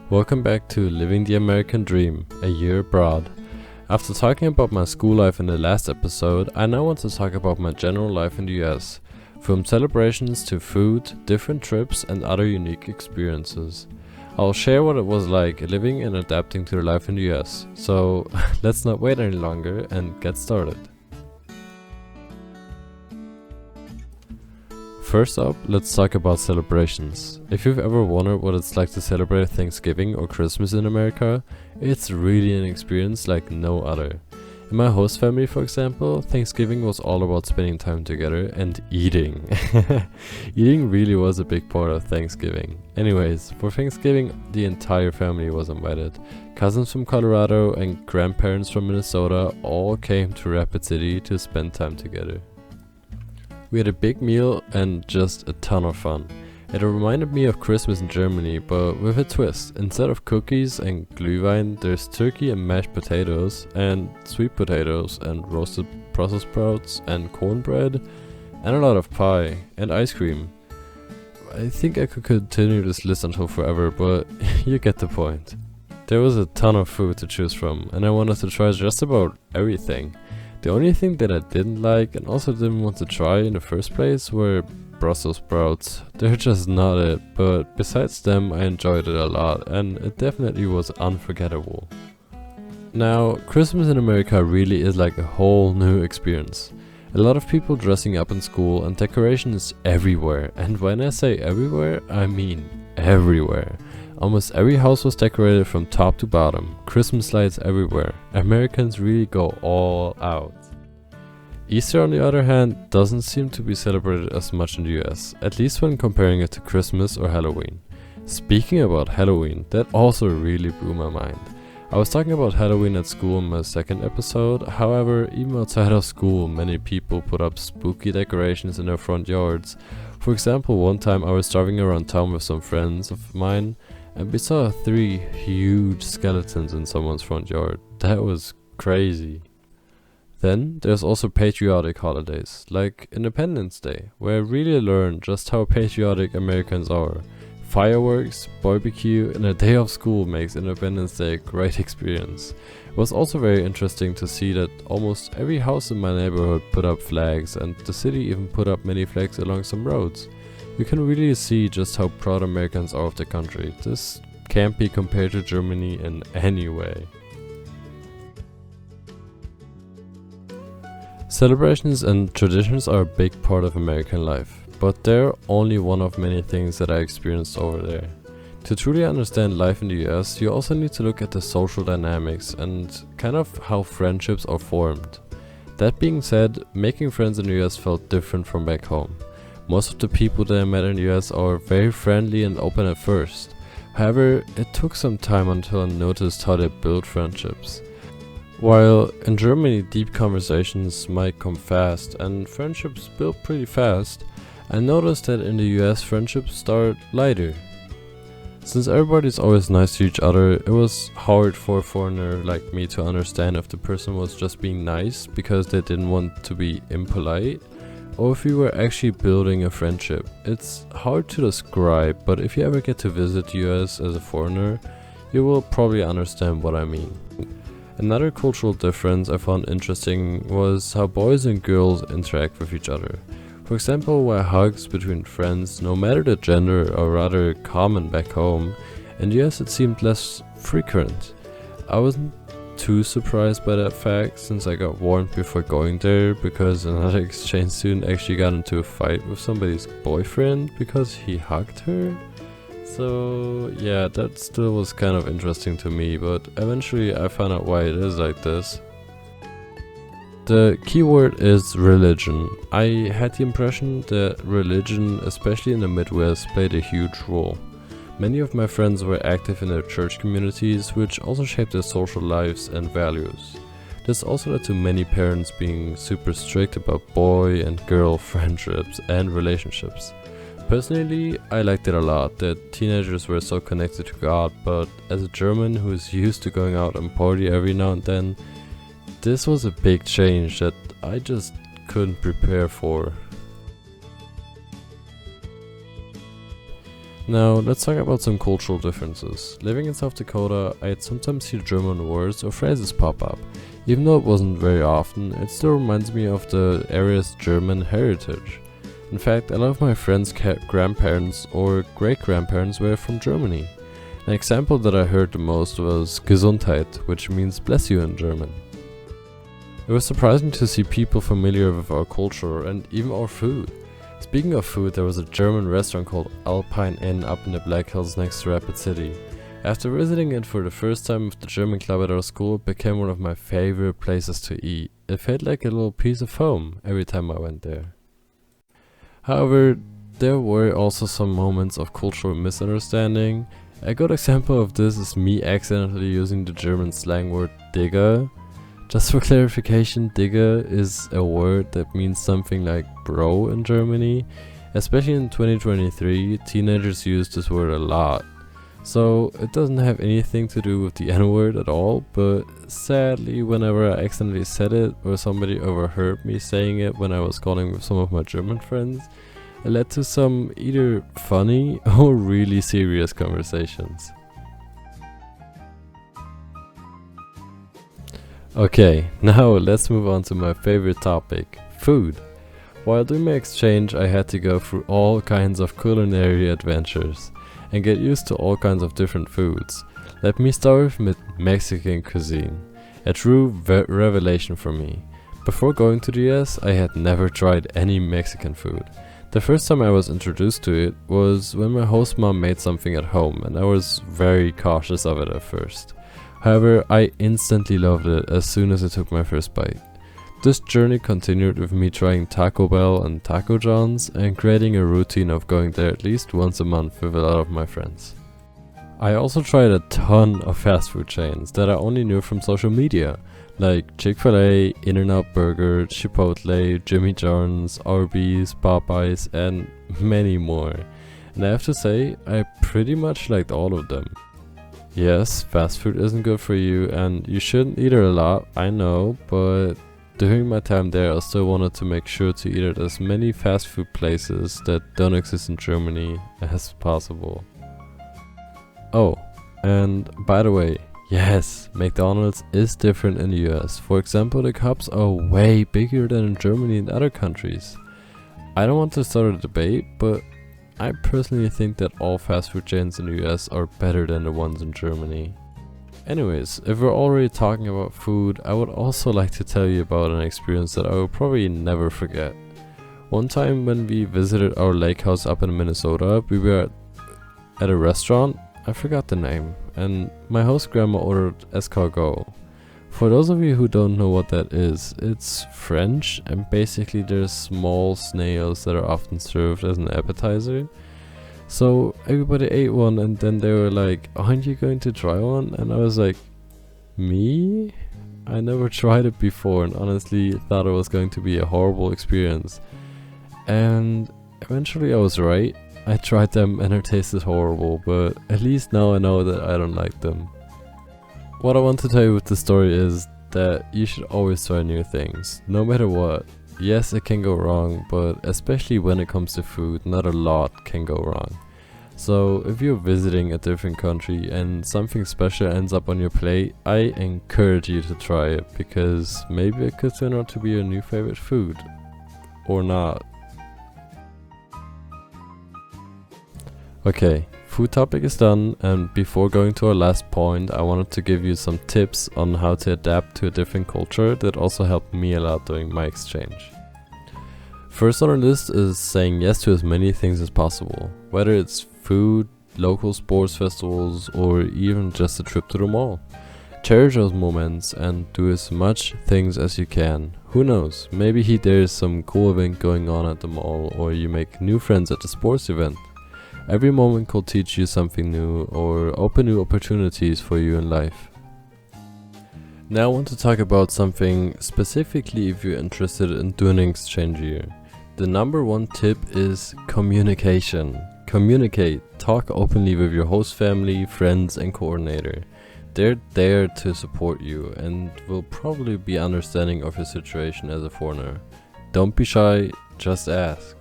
Welcome back to Living the American Dream, a year abroad. After talking about my school life in the last episode, I now want to talk about my general life in the US, from celebrations to food, different trips and other unique experiences. I'll share what it was like living and adapting to life in the US, so let's not wait any longer and get started. First up, let's talk about celebrations. If you've ever wondered what it's like to celebrate Thanksgiving or Christmas in America, it's really an experience like no other. In my host family, for example, Thanksgiving was all about spending time together and eating. Eating really was a big part of Thanksgiving. Anyways, for Thanksgiving, the entire family was invited. Cousins from Colorado and grandparents from Minnesota all came to Rapid City to spend time together. We had a big meal and just a ton of fun. It reminded me of Christmas in Germany, but with a twist. Instead of cookies and glühwein, there's turkey and mashed potatoes, and sweet potatoes, and roasted Brussels sprouts, and cornbread, and a lot of pie, and ice cream. I think I could continue this list until forever, but you get the point. There was a ton of food to choose from, and I wanted to try just about everything. The only thing that I didn't like and also didn't want to try in the first place were Brussels sprouts. They're just not it, but besides them I enjoyed it a lot and it definitely was unforgettable. Now, Christmas in America really is like a whole new experience. A lot of people dressing up in school and decorations everywhere, and when I say everywhere, I mean everywhere. Almost every house was decorated from top to bottom, Christmas lights everywhere. Americans really go all out. Easter, on the other hand, doesn't seem to be celebrated as much in the US, at least when comparing it to Christmas or Halloween. Speaking about Halloween, that also really blew my mind. I was talking about Halloween at school in my second episode, however, even outside of school, many people put up spooky decorations in their front yards. For example, one time I was driving around town with some friends of mine, and we saw 3 huge skeletons in someone's front yard. That was crazy. Then there's also patriotic holidays, like Independence Day, where I really learned just how patriotic Americans are. Fireworks, barbecue, and a day off school makes Independence Day a great experience. It was also very interesting to see that almost every house in my neighborhood put up flags, and the city even put up many flags along some roads. You can really see just how proud Americans are of the country. This can't be compared to Germany in any way. Celebrations and traditions are a big part of American life, but they're only one of many things that I experienced over there. To truly understand life in the US, you also need to look at the social dynamics and kind of how friendships are formed. That being said, making friends in the US felt different from back home. Most of the people that I met in the US are very friendly and open at first. However, it took some time until I noticed how they build friendships. While in Germany deep conversations might come fast and friendships build pretty fast, I noticed that in the US friendships start lighter. Since everybody's always nice to each other, it was hard for a foreigner like me to understand if the person was just being nice because they didn't want to be impolite, or if we were actually building a friendship. It's hard to describe, but if you ever get to visit the US as a foreigner, you will probably understand what I mean. Another cultural difference I found interesting was how boys and girls interact with each other. For example, while hugs between friends, no matter the gender, are rather common back home, in the US it seemed less frequent. I wasn't too surprised by that fact, since I got warned before going there because another exchange student actually got into a fight with somebody's boyfriend because he hugged her. So yeah, that still was kind of interesting to me, but eventually I found out why it is like this. The key word is religion. I had the impression that religion, especially in the Midwest, played a huge role. Many of my friends were active in their church communities, which also shaped their social lives and values. This also led to many parents being super strict about boy and girl friendships and relationships. Personally, I liked it a lot that teenagers were so connected to God, but as a German who is used to going out and party every now and then, this was a big change that I just couldn't prepare for. Now, let's talk about some cultural differences. Living in South Dakota, I'd sometimes hear German words or phrases pop up. Even though it wasn't very often, it still reminds me of the area's German heritage. In fact, a lot of my friends' grandparents or great-grandparents were from Germany. An example that I heard the most was Gesundheit, which means bless you in German. It was surprising to see people familiar with our culture and even our food. Speaking of food, there was a German restaurant called Alpine Inn up in the Black Hills next to Rapid City. After visiting it for the first time with the German club at our school, it became one of my favorite places to eat. It felt like a little piece of home every time I went there. However, there were also some moments of cultural misunderstanding. A good example of this is me accidentally using the German slang word Digger. Just for clarification, Digger is a word that means something like bro in Germany. Especially in 2023, teenagers use this word a lot. So it doesn't have anything to do with the N-word at all, but sadly whenever I accidentally said it or somebody overheard me saying it when I was calling with some of my German friends, it led to some either funny or really serious conversations. Okay, now let's move on to my favorite topic, food. While doing my exchange, I had to go through all kinds of culinary adventures and get used to all kinds of different foods. Let me start with Mexican cuisine, a true revelation for me. Before going to the US, I had never tried any Mexican food. The first time I was introduced to it was when my host mom made something at home, and I was very cautious of it at first. However, I instantly loved it as soon as I took my first bite. This journey continued with me trying Taco Bell and Taco John's and creating a routine of going there at least once a month with a lot of my friends. I also tried a ton of fast food chains that I only knew from social media, like Chick-fil-A, In-N-Out Burger, Chipotle, Jimmy John's, Arby's, Popeyes, and many more. And I have to say, I pretty much liked all of them. Yes, fast food isn't good for you and you shouldn't eat it a lot, I know, but during my time there I still wanted to make sure to eat at as many fast food places that don't exist in Germany as possible. Oh, and by the way, yes, McDonald's is different in the US. For example, the cups are way bigger than in Germany and other countries. I don't want to start a debate, but I personally think that all fast food chains in the US are better than the ones in Germany. Anyways, if we're already talking about food, I would also like to tell you about an experience that I will probably never forget. One time when we visited our lake house up in Minnesota, we were at a restaurant, I forgot the name, and my host grandma ordered escargot. For those of you who don't know what that is, it's French and basically they're small snails that are often served as an appetizer. So everybody ate one and then they were like, aren't you going to try one? And I was like, me? I never tried it before and honestly thought it was going to be a horrible experience. And eventually I was right. I tried them and it tasted horrible, but at least now I know that I don't like them. What I want to tell you with the story is that you should always try new things, no matter what. Yes, it can go wrong, but especially when it comes to food, not a lot can go wrong. So if you're visiting a different country and something special ends up on your plate, I encourage you to try it, because maybe it could turn out to be your new favorite food. Or not. Okay, food topic is done, and before going to our last point, I wanted to give you some tips on how to adapt to a different culture that also helped me a lot during my exchange. First on our list is saying yes to as many things as possible, whether it's food, local sports festivals, or even just a trip to the mall. Cherish those moments and do as much things as you can. Who knows, maybe there's some cool event going on at the mall, or you make new friends at the sports event. Every moment could teach you something new or open new opportunities for you in life. Now I want to talk about something specifically if you're interested in doing an exchange year. The number one tip is communication. Communicate, talk openly with your host family, friends and coordinator. They're there to support you and will probably be understanding of your situation as a foreigner. Don't be shy, just ask.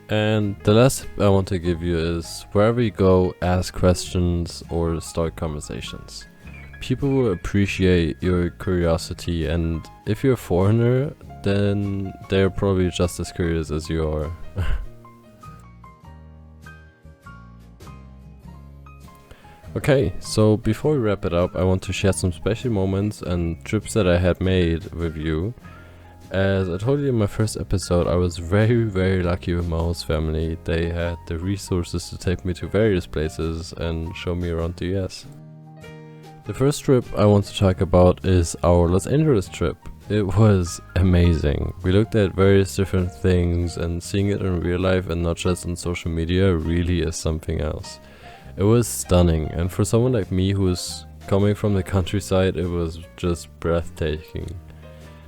And the last tip I want to give you is wherever you go, ask questions or start conversations. People will appreciate your curiosity, and if you're a foreigner, then they're probably just as curious as you are. Okay, so before we wrap it up, I want to share some special moments and trips that I had made with you. As I told you in my first episode, I was very lucky with my host family. They had the resources to take me to various places and show me around the US. The first trip I want to talk about is our Los Angeles trip. It was amazing. We looked at various different things, and seeing it in real life and not just on social media really is something else. It was stunning, and for someone like me who's coming from the countryside, it was just breathtaking.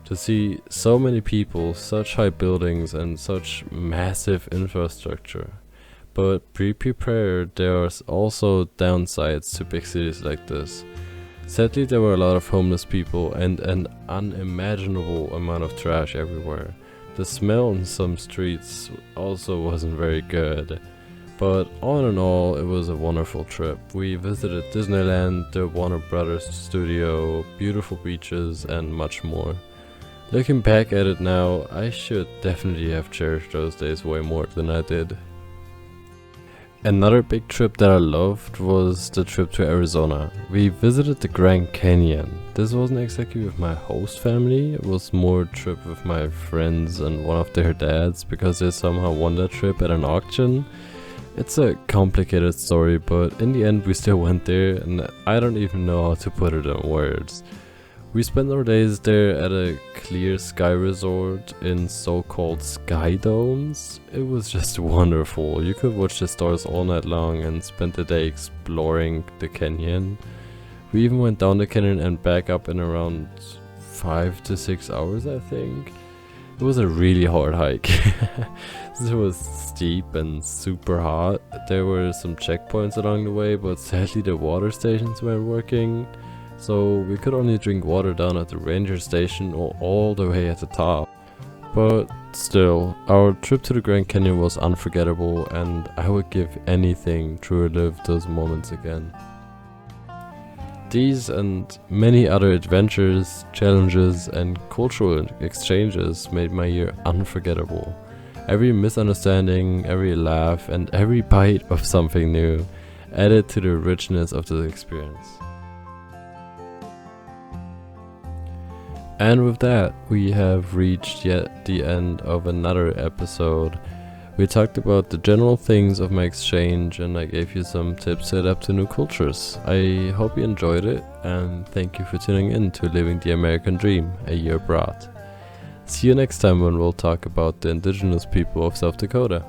To see so many people, such high buildings and such massive infrastructure. But be prepared, there are also downsides to big cities like this. Sadly, there were a lot of homeless people and an unimaginable amount of trash everywhere. The smell in some streets also wasn't very good. But all in all, it was a wonderful trip. We visited Disneyland, the Warner Brothers studio, beautiful beaches, and much more. Looking back at it now, I should definitely have cherished those days way more than I did. Another big trip that I loved was the trip to Arizona. We visited the Grand Canyon. This wasn't exactly with my host family, it was more a trip with my friends and one of their dads because they somehow won that trip at an auction. It's a complicated story, but in the end we still went there, and I don't even know how to put it in words. We spent our days there at a clear sky resort in so-called sky domes. It was just wonderful. You could watch the stars all night long and spend the day exploring the canyon. We even went down the canyon and back up in around 5 to 6 hours, I think. It was a really hard hike. It was steep and super hot. There were some checkpoints along the way, but sadly the water stations weren't working. So we could only drink water down at the ranger station or all the way at the top. But still, our trip to the Grand Canyon was unforgettable, and I would give anything to relive those moments again. These and many other adventures, challenges, and cultural exchanges made my year unforgettable. Every misunderstanding, every laugh, and every bite of something new added to the richness of the experience. And with that, we have reached yet the end of another episode. We talked about the general things of my exchange, and I gave you some tips to adapt to new cultures. I hope you enjoyed it, and thank you for tuning in to Living the American Dream, a year abroad. See you next time when we'll talk about the indigenous people of South Dakota.